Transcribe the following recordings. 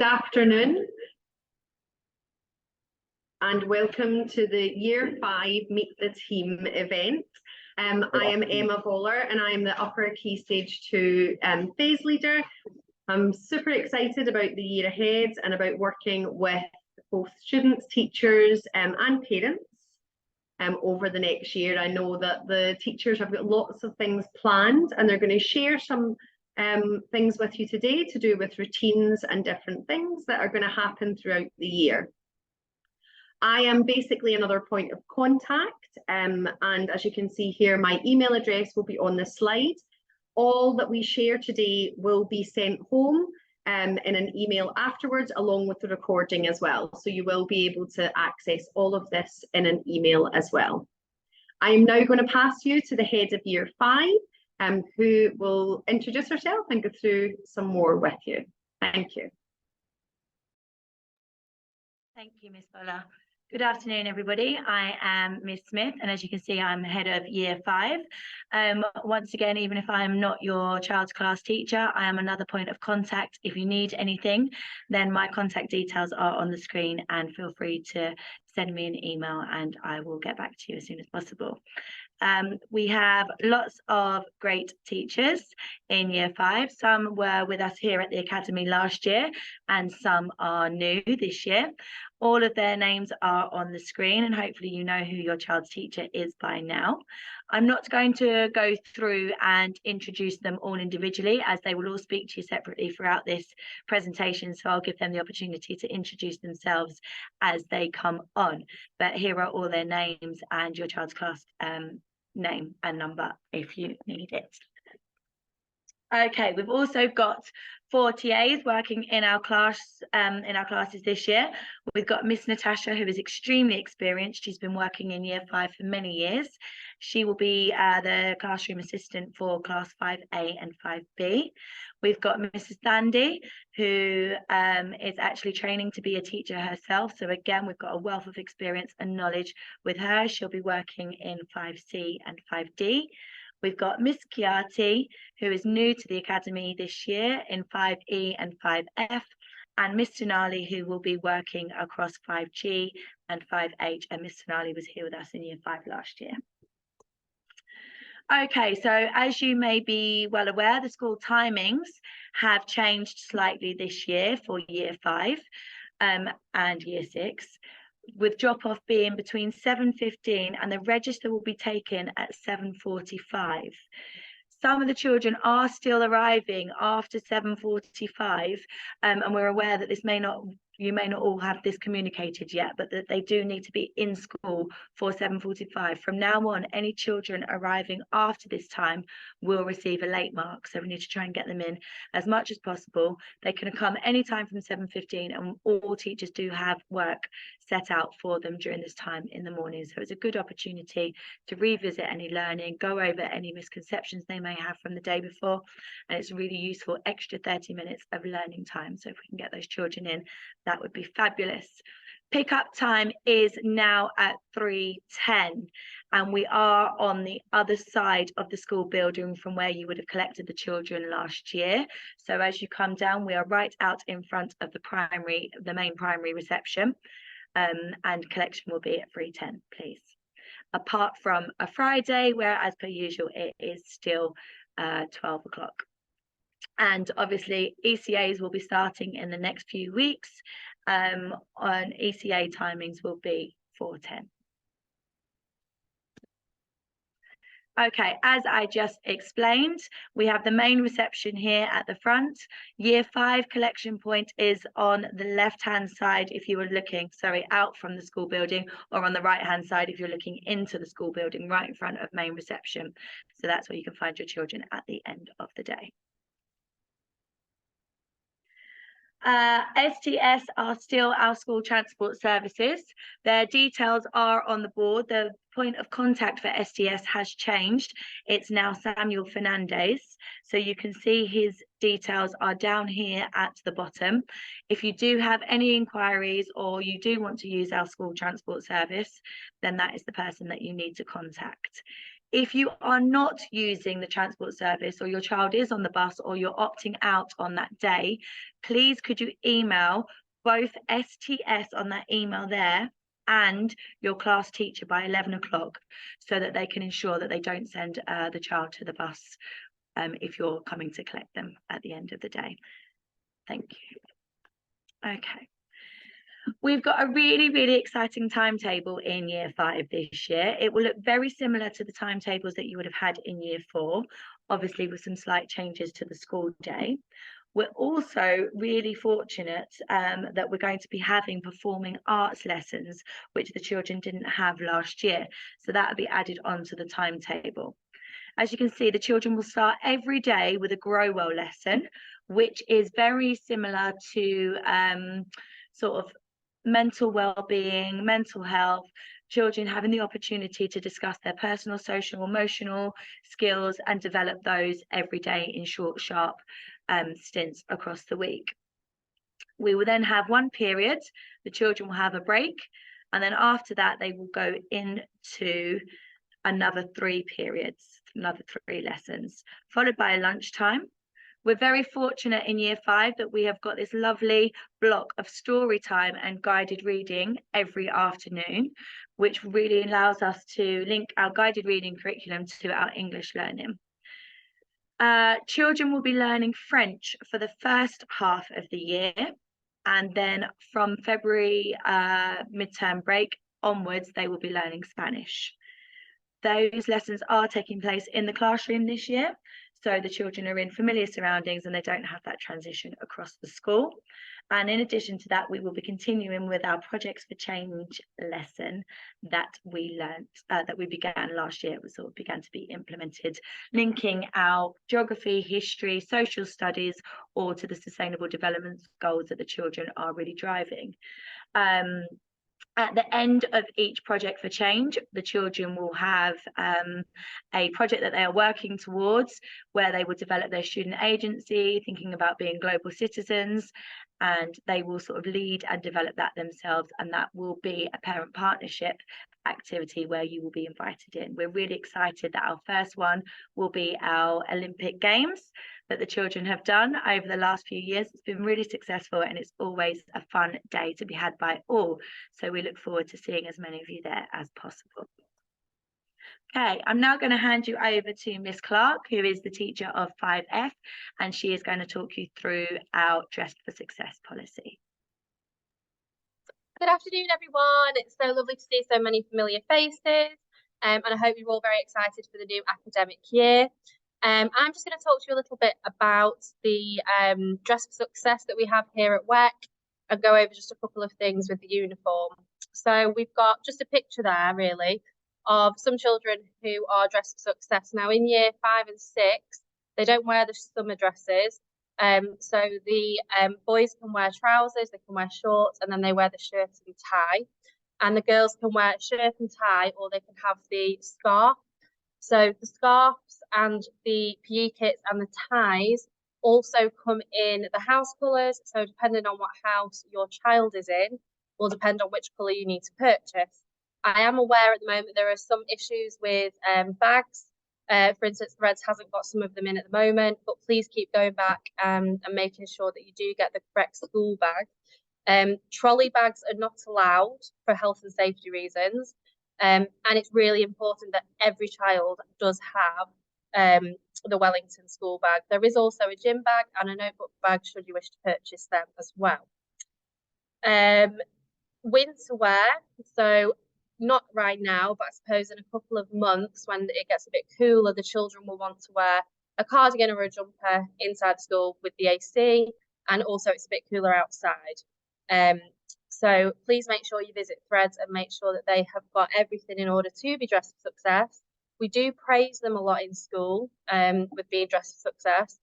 Good afternoon and welcome to the Year 5 Meet the Team event. I am Emma Voller and I am the Upper Key Stage 2 phase leader. I'm super excited about the year ahead and about working with both students, teachers and parents over the next year. I know that the teachers have got lots of things planned and they're going to share some things with you today to do with routines and different things that are going to happen throughout the year. I am basically another point of contact, and as you can see here, my email address will be on the slide. All that we share today will be sent home in an email afterwards, along with the recording as well. So you will be able to access all of this in an email as well. I am now going to pass you to the head of Year 5, who will introduce herself and go through some more with you. Thank you. Thank you, Miss Voller. Good afternoon, everybody. I am Miss Smith, and as you can see, I'm head of Year 5. Once again, even if I'm not your child's class teacher, I am another point of contact. If you need anything, then my contact details are on the screen, and feel free to send me an email and I will get back to you as soon as possible. We have lots of great teachers in Year 5. Some were with us here at the Academy last year and some are new this year. All of their names are on the screen and hopefully you know who your child's teacher is by now. I'm not going to go through and introduce them all individually, as they will all speak to you separately throughout this presentation, so I'll give them the opportunity to introduce themselves as they come on. But here are all their names and your child's class name and number if you need it. Okay, we've also got 4 TAs working in our classes this year. We've got Miss Natasha, who is extremely experienced. She's been working in Year 5 for many years. She will be the classroom assistant for class 5A and 5B. We've got Mrs. Thandi, who is actually training to be a teacher herself. So again, we've got a wealth of experience and knowledge with her. She'll be working in 5C and 5D. We've got Miss Kiati, who is new to the Academy this year in 5E and 5F, and Miss Sonali, who will be working across 5G and 5H, and Miss Sonali was here with us in Year 5 last year. Okay, so as you may be well aware, the school timings have changed slightly this year for Year 5 and Year 6. With drop-off being between 7:15 and the register will be taken at 7:45. Some of the children are still arriving after 7:45, and we're aware that you may not all have this communicated yet, but that they do need to be in school for 7:45. From now on, any children arriving after this time will receive a late mark, so we need to try and get them in as much as possible. They can come anytime from 7:15, and all teachers do have work set out for them during this time in the morning, so it's a good opportunity to revisit any learning, go over any misconceptions they may have from the day before, and it's a really useful extra 30 minutes of learning time. So if we can get those children in, that would be fabulous. Pickup time is now at 3:10, and we are on the other side of the school building from where you would have collected the children last year. So as you come down, we are right out in front of the main primary reception, and collection will be at 3:10, please. Apart from a Friday, where as per usual it is still 12 o'clock. And obviously ECAs will be starting in the next few weeks. On ECA timings will be 4:10. Okay, as I just explained, we have the main reception here at the front. Year 5 collection point is on the left-hand side if you were looking, out from the school building, or on the right-hand side if you're looking into the school building, right in front of main reception. So that's where you can find your children at the end of the day. STS are still our school transport services. Their details are on the board. The point of contact for STS has changed. It's now Samuel Fernandez. So you can see his details are down here at the bottom. If you do have any inquiries or you do want to use our school transport service, then that is the person that you need to contact. If you are not using the transport service, or your child is on the bus, or you're opting out on that day, please could you email both STS on that email there and your class teacher by 11 o'clock, so that they can ensure that they don't send the child to the bus if you're coming to collect them at the end of the day. Thank you. Okay. We've got a really exciting timetable in year 5 this year. It will look very similar to the timetables that you would have had in year 4, obviously with some slight changes to the school day. We're also really fortunate that we're going to be having performing arts lessons, which the children didn't have last year. So that will be added onto the timetable. As you can see, the children will start every day with a Grow Well lesson, which is very similar to sort of mental well-being, mental health, children having the opportunity to discuss their personal, social, emotional skills and develop those every day in short, sharp stints across the week. We will then have one period, the children will have a break, and then after that they will go into another 3 periods, another 3 lessons, followed by a lunchtime. We're very fortunate in year 5 that we have got this lovely block of story time and guided reading every afternoon, which really allows us to link our guided reading curriculum to our English learning. Children will be learning French for the first half of the year, and then from February midterm break onwards, they will be learning Spanish. Those lessons are taking place in the classroom this year, so the children are in familiar surroundings and they don't have that transition across the school. And in addition to that, we will be continuing with our Projects for Change lesson that we learnt, that we began last year. It was sort of began to be implemented, linking our geography, history, social studies, all to the sustainable development goals that the children are really driving. At the end of each Project for Change, the children will have a project that they are working towards, where they will develop their student agency, thinking about being global citizens, and they will sort of lead and develop that themselves, and that will be a parent partnership activity where you will be invited in. We're really excited that our first one will be our Olympic Games that the children have done over the last few years. It's been really successful and it's always a fun day to be had by all. So we look forward to seeing as many of you there as possible. Okay, I'm now going to hand you over to Miss Clark, who is the teacher of 5F, and she is going to talk you through our Dressed for Success policy. Good afternoon, everyone. It's so lovely to see so many familiar faces, and I hope you're all very excited for the new academic year. I'm just going to talk to you a little bit about the Dress for Success that we have here at WEC and go over just a couple of things with the uniform. So we've got just a picture there, really, of some children who are dressed for success. Now, in year 5 and 6, they don't wear the summer dresses. So the boys can wear trousers, they can wear shorts, and then they wear the shirt and tie. And the girls can wear shirt and tie, or they can have the scarf. So the scarves and the PE kits and the ties also come in the house colours. So depending on what house your child is in, will depend on which colour you need to purchase. I am aware at the moment there are some issues with bags. For instance, Threads hasn't got some of them in at the moment, but please keep going back and making sure that you do get the correct school bag. Trolley bags are not allowed for health and safety reasons. And it's really important that every child does have the Wellington school bag. There is also a gym bag and a notebook bag should you wish to purchase them as well. Winter wear, so not right now, but I suppose in a couple of months when it gets a bit cooler, the children will want to wear a cardigan or a jumper inside school with the AC, and also it's a bit cooler outside. So please make sure you visit Threads and make sure that they have got everything in order to be dressed for success. We do praise them a lot in school with being dressed for success.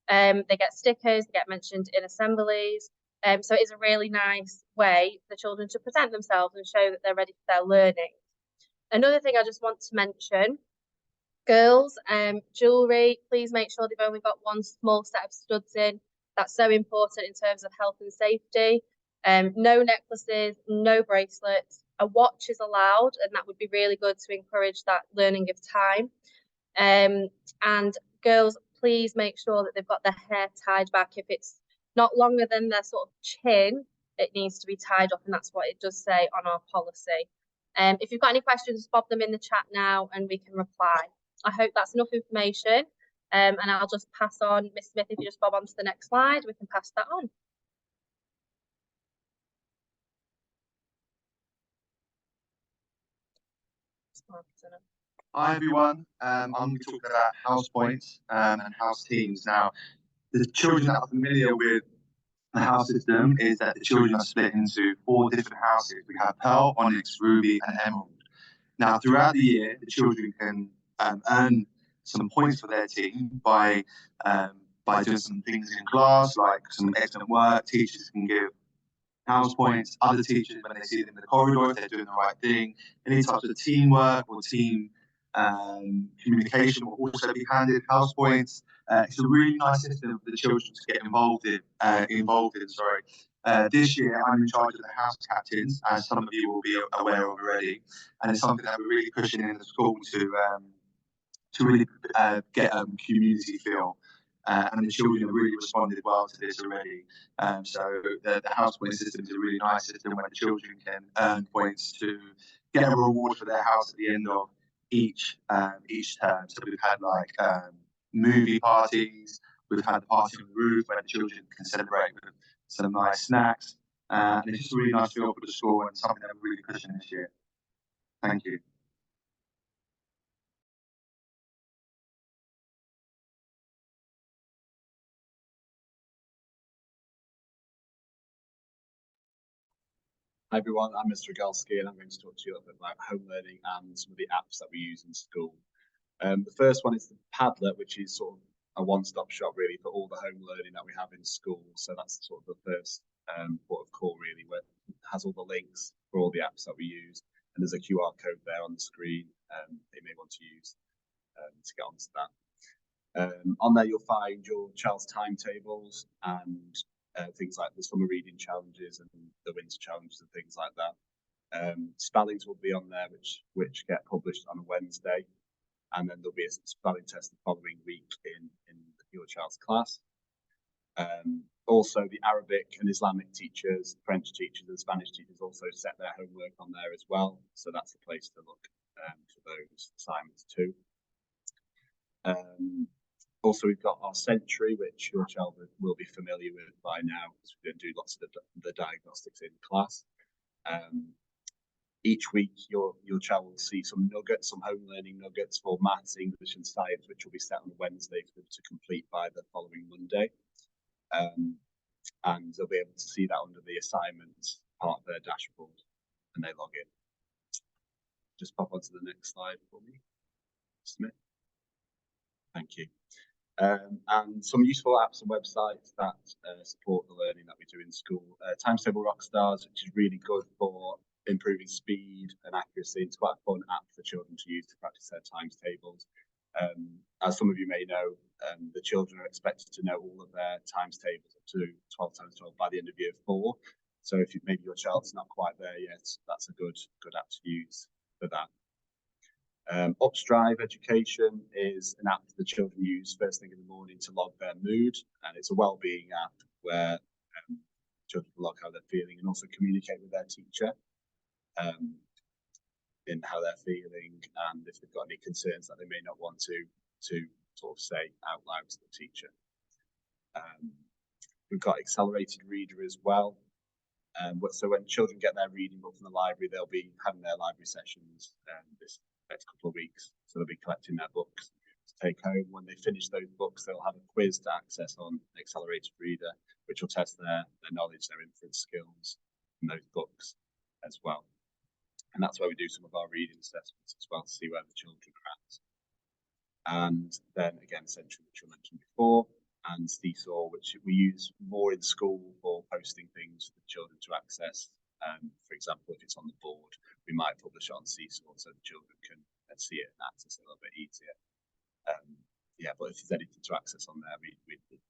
They get stickers, they get mentioned in assemblies. So it is a really nice way for the children to present themselves and show that they're ready for their learning. Another thing I just want to mention, girls, jewellery, please make sure they've only got one small set of studs in. That's so important in terms of health and safety. No necklaces, no bracelets, a watch is allowed, and that would be really good to encourage that learning of time. And girls, please make sure that they've got their hair tied back. If it's not longer than their sort of chin, it needs to be tied up, and that's what it does say on our policy. If you've got any questions, bob them in the chat now and we can reply. I hope that's enough information. And I'll just pass on, Miss Smith, if you just bob on to the next slide, we can pass that on. Hi everyone, I'm going to be talking about house points and house teams. Now, the children that are familiar with the house system is that the children are split into 4 different houses. We have Pearl, Onyx, Ruby and Emerald. Now, throughout the year, the children can earn some points for their team by doing some things in class, like some excellent work. Teachers can give house points. Other teachers, when they see them in the corridor, if they're doing the right thing, any types of teamwork or team communication will also be handed house points. It's a really nice system for the children to get involved in. This year, I'm in charge of the house captains, as some of you will be aware of already, and it's something that we're really pushing in the school to really get a community feel. And the children have really responded well to this already. So the house point system is a really nice system where the children can earn points to get a reward for their house at the end of each term. So we've had like movie parties, we've had the party on the roof where the children can celebrate with some nice snacks. And it's just a really nice feel for the school and something that we're really pushing this year. Thank you. Hi everyone, I'm Mr. Rogalski and I'm going to talk to you a little bit about home learning and some of the apps that we use in school. The first one is the Padlet, which is sort of a one-stop shop really for all the home learning that we have in school. So that's sort of the first port of call really, where it has all the links for all the apps that we use. And there's a QR code there on the screen they may want to use to get onto that. On there you'll find your child's timetables and things like the summer reading challenges and the winter challenges and things like that. Spellings will be on there, which get published on a Wednesday, and then there'll be a spelling test the following week in your child's class. Also, the Arabic and Islamic teachers, French teachers and Spanish teachers also set their homework on there as well, so that's the place to look for those assignments too. Also, we've got our Century, which your child will be familiar with by now, because we do lots of the diagnostics in class. Each week, your child will see some nuggets, some home learning nuggets for maths, English and science, which will be set on Wednesday for them to complete by the following Monday. And they'll be able to see that under the assignments part of their dashboard, and they log in. Just pop onto the next slide for me, Smith. Thank you. And some useful apps and websites that support the learning that we do in school. Timetable Rockstars, which is really good for improving speed and accuracy. It's quite a fun app for children to use to practice their times tables. As some of you may know, the children are expected to know all of their times tables up to 12 times 12 by the end of year 4. So if maybe your child's not quite there yet, that's a good app to use for that. Upstrive Education is an app the children use first thing in the morning to log their mood, and it's a well-being app where children log how they're feeling and also communicate with their teacher in how they're feeling, and if they've got any concerns that they may not want to sort of say out loud to the teacher. We've got Accelerated Reader as well. So when children get their reading book from the library, they'll be having their library sessions this next couple of weeks. So they'll be collecting their books to take home. When they finish those books, they'll have a quiz to access on Accelerated Reader, which will test their knowledge, their inference skills in those books as well. And that's where we do some of our reading assessments as well to see where the children are at. And then again, Century, which I mentioned before, and Seesaw, which we use more in school for posting things for the children to access. For example, if it's on the board, we might publish it on Seesaw so the children can see it and access it a little bit easier. Yeah, but if there's anything to access on there, we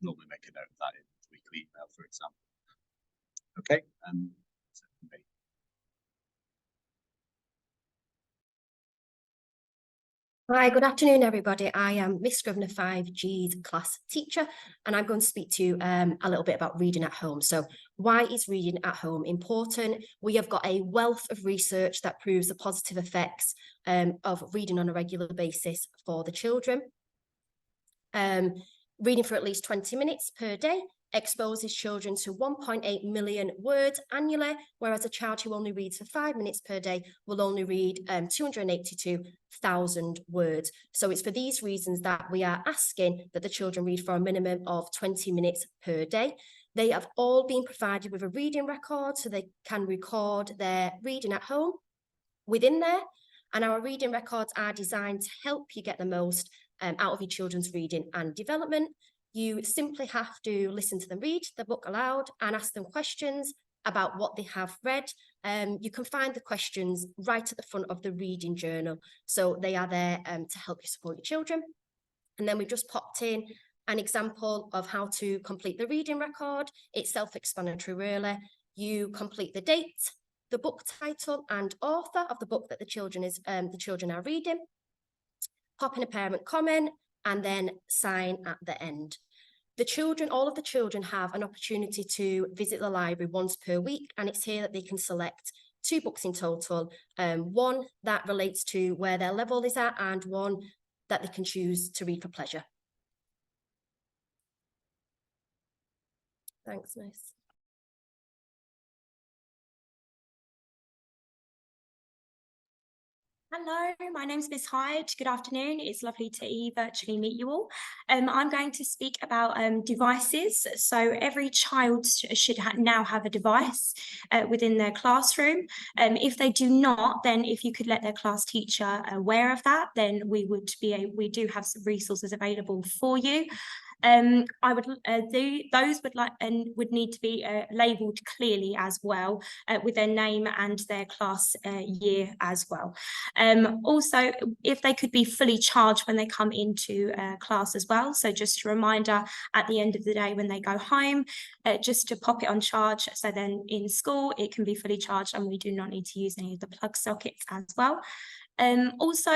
normally make a note of that in the weekly email, for example. Okay, that's it for me. Hi, good afternoon, everybody. I am Miss Scrivener 5G's class teacher, and I'm going to speak to you a little bit about reading at home. So why is reading at home important? We have got a wealth of research that proves the positive effects of reading on a regular basis for the children. Reading for at least 20 minutes per day exposes children to 1.8 million words annually, whereas a child who only reads for 5 minutes per day will only read 282,000 words. So it's for these reasons that we are asking that the children read for a minimum of 20 minutes per day. They have all been provided with a reading record, so they can record their reading at home within there. And our reading records are designed to help you get the most out of your children's reading and development. You simply have to listen to them read the book aloud and ask them questions about what they have read. You can find the questions right at the front of the reading journal. So they are there to help you support your children. And then we've just popped in an example of how to complete the reading record. It's self-explanatory, really. You complete the date, the book title and author of the book that the children are reading, pop in a parent comment, and then sign at the end. All of the children have an opportunity to visit the library once per week, and it's here that they can select 2 books in total, one that relates to where their level is at and one that they can choose to read for pleasure. Thanks, Miss. Hello, my name's Miss Hyde. Good afternoon. It's lovely to virtually meet you all. I'm going to speak about devices. So every child should now have a device within their classroom. If they do not, then if you could let their class teacher aware of that, then we do have some resources available for you. I would would need to be labelled clearly as well with their name and their class year as well. Also, if they could be fully charged when they come into class as well. So just a reminder at the end of the day when they go home, just to pop it on charge. So then in school, it can be fully charged and we do not need to use any of the plug sockets as well. Also,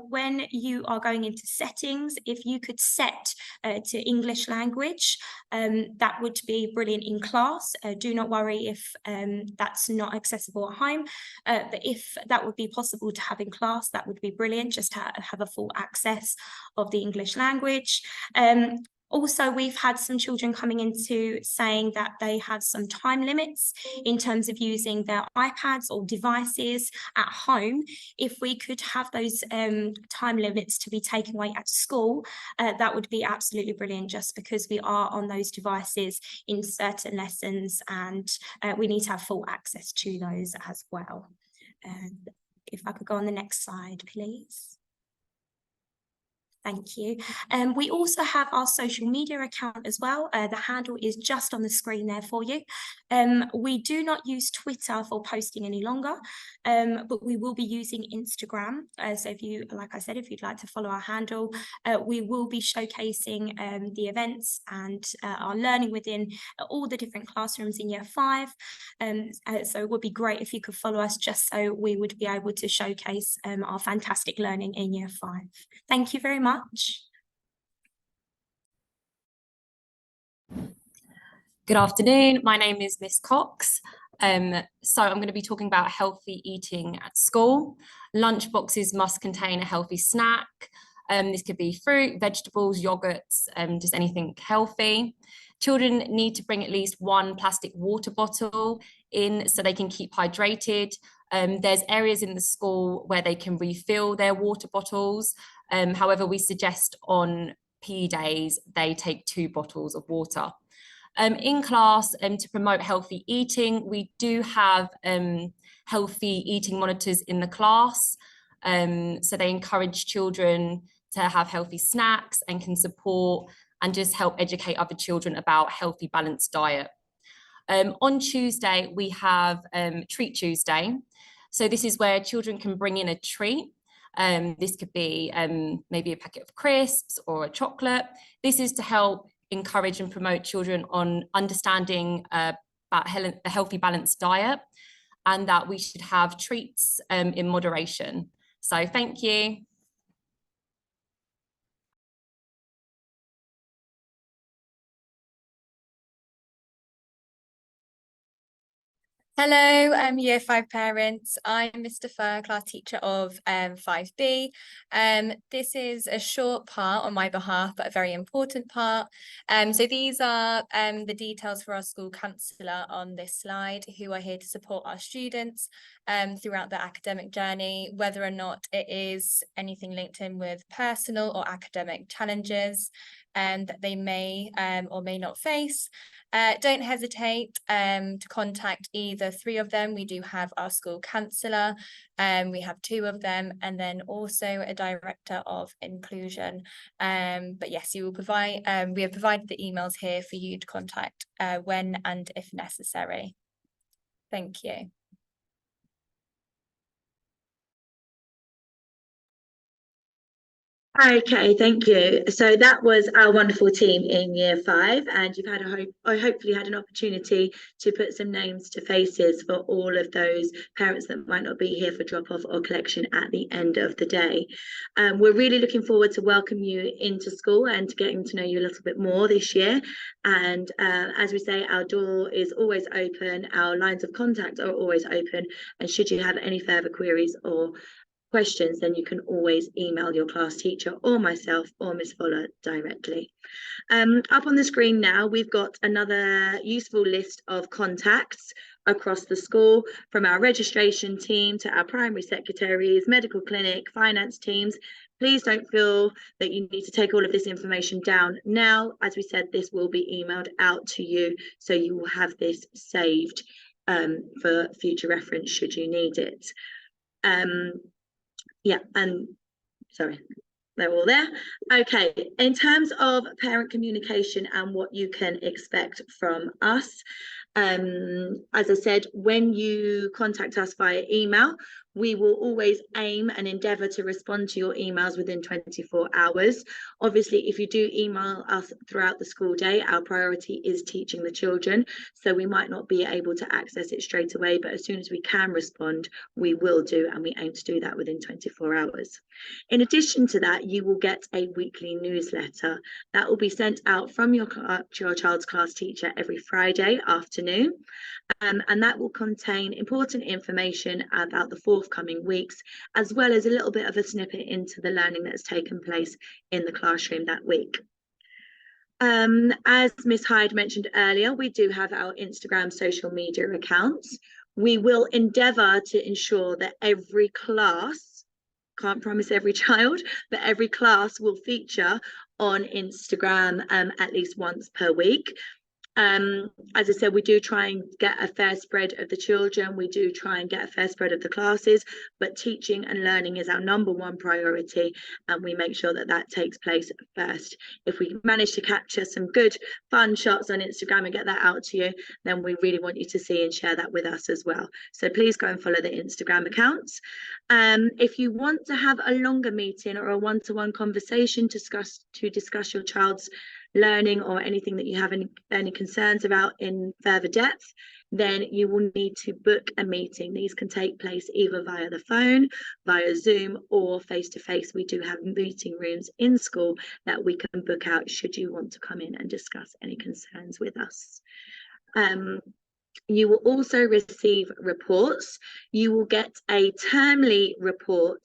when you are going into settings, if you could set to English language, that would be brilliant in class. Do not worry if that's not accessible at home, but if that would be possible to have in class, that would be brilliant, just to have a full access of the English language. Also, we've had some children coming into saying that they have some time limits in terms of using their iPads or devices at home. If we could have those time limits to be taken away at school, that would be absolutely brilliant, just because we are on those devices in certain lessons and we need to have full access to those as well. If I could go on the next slide, please. Thank you. We also have our social media account as well. The handle is just on the screen there for you. We do not use Twitter for posting any longer, but we will be using Instagram. So if you, like I said, if you'd like to follow our handle, we will be showcasing the events and our learning within all the different classrooms in Year 5. So it would be great if you could follow us, just so we would be able to showcase our fantastic learning in Year 5. Thank you very much. Good afternoon, my name is Miss Cox. So I'm going to be talking about healthy eating at school. Lunch boxes must contain a healthy snack. This could be fruit, vegetables, yogurts, just anything healthy. Children need to bring at least 1 plastic water bottle in so they can keep hydrated. There's areas in the school where they can refill their water bottles. However, we suggest on PE days, they take 2 bottles of water. In class, to promote healthy eating, we do have healthy eating monitors in the class. So they encourage children to have healthy snacks and can support and just help educate other children about healthy, balanced diet. On Tuesday, we have Treat Tuesday. So this is where children can bring in a treat. This could be maybe a packet of crisps or a chocolate. This is to help encourage and promote children on understanding about a healthy, balanced diet, and that we should have treats in moderation. So thank you. Hello, Year 5 parents. I'm Mr. Fur, class teacher of 5B. This is a short part on my behalf, but a very important part. So these are the details for our school counsellor on this slide, who are here to support our students throughout their academic journey, whether or not it is anything linked in with personal or academic challenges that they may or may not face. Don't hesitate to contact either three of them. We do have our school counsellor, we have two of them, and then also a director of inclusion. But yes, you will provide. We have provided the emails here for you to contact when and if necessary. Thank you. Okay, thank you. So that was our wonderful team in Year 5, and you've had hopefully had an opportunity to put some names to faces for all of those parents that might not be here for drop-off or collection at the end of the day. We're really looking forward to welcome you into school and to getting to know you a little bit more this year. And as we say, our door is always open, our lines of contact are always open, and should you have any further queries or questions, then you can always email your class teacher or myself or Miss Fuller directly. Up on the screen now, we've got another useful list of contacts across the school, from our registration team to our primary secretaries, medical clinic, finance teams. Please don't feel that you need to take all of this information down now. As we said, this will be emailed out to you, so you will have this saved for future reference should you need it. Yeah, and sorry, they're all there. Okay, in terms of parent communication and what you can expect from us, as I said, when you contact us via email, we will always aim and endeavour to respond to your emails within 24 hours. Obviously, if you do email us throughout the school day, our priority is teaching the children, so we might not be able to access it straight away, but as soon as we can respond, we will do, and we aim to do that within 24 hours. In addition to that, you will get a weekly newsletter that will be sent out from your child's class teacher every Friday afternoon, and that will contain important information about the forthcoming weeks, as well as a little bit of a snippet into the learning that's taken place in the classroom that week. As Miss Hyde mentioned earlier, we do have our Instagram social media accounts. We will endeavour to ensure that every class, can't promise every child, but every class will feature on Instagram at least once per week. As I said, we do try and get a fair spread of the children, we do try and get a fair spread of the classes, but teaching and learning is our #1 priority, and we make sure that that takes place first. If we manage to capture some good fun shots on Instagram and get that out to you, then we really want you to see and share that with us as well. So please go and follow the Instagram accounts. If you want to have a longer meeting or a one-to-one conversation to discuss your child's learning or anything that you have any concerns about in further depth, then you will need to book a meeting. These can take place either via the phone, via Zoom, or face-to-face. We do have meeting rooms in school that we can book out should you want to come in and discuss any concerns with us. You will also receive reports. You will get a termly report,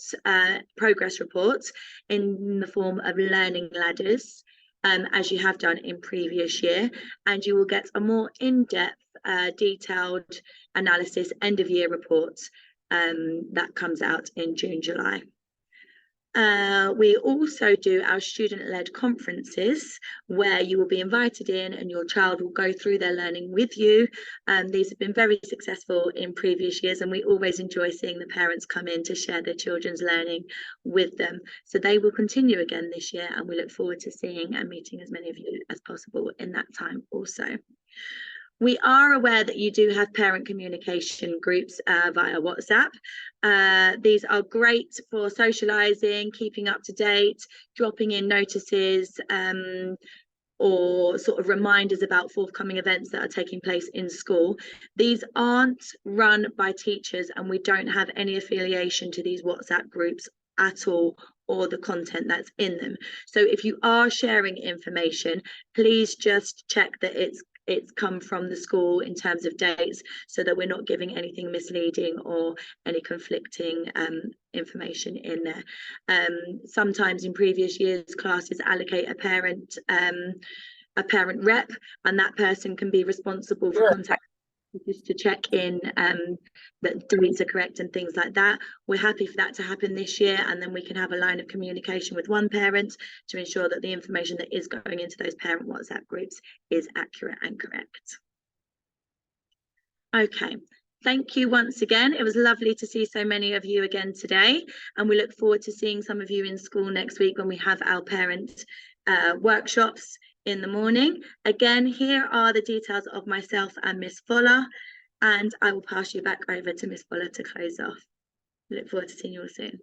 progress report, in the form of learning ladders, as you have done in previous year, and you will get a more in-depth, detailed analysis end of year report that comes out in June, July. We also do our student-led conferences where you will be invited in and your child will go through their learning with you. These have been very successful in previous years, and we always enjoy seeing the parents come in to share their children's learning with them. So they will continue again this year, and we look forward to seeing and meeting as many of you as possible in that time also. We are aware that you do have parent communication groups via WhatsApp. These are great for socialising, keeping up to date, dropping in notices, or sort of reminders about forthcoming events that are taking place in school. These aren't run by teachers, and we don't have any affiliation to these WhatsApp groups at all, or the content that's in them. So if you are sharing information, please just check that it's it's come from the school in terms of dates, so that we're not giving anything misleading or any conflicting information in there. Sometimes in previous years, classes allocate a parent rep, and that person can be responsible for contacting just to check in that dates are correct and things like that. We're happy for that to happen this year, and then we can have a line of communication with one parent to ensure that the information that is going into those parent WhatsApp groups is accurate and correct. Okay, thank you once again. It was lovely to see so many of you again today, and we look forward to seeing some of you in school next week when we have our parent workshops in the morning. Again, here are the details of myself and Miss Fuller, and I will pass you back over to Miss Fuller to close off. Look forward to seeing you all soon.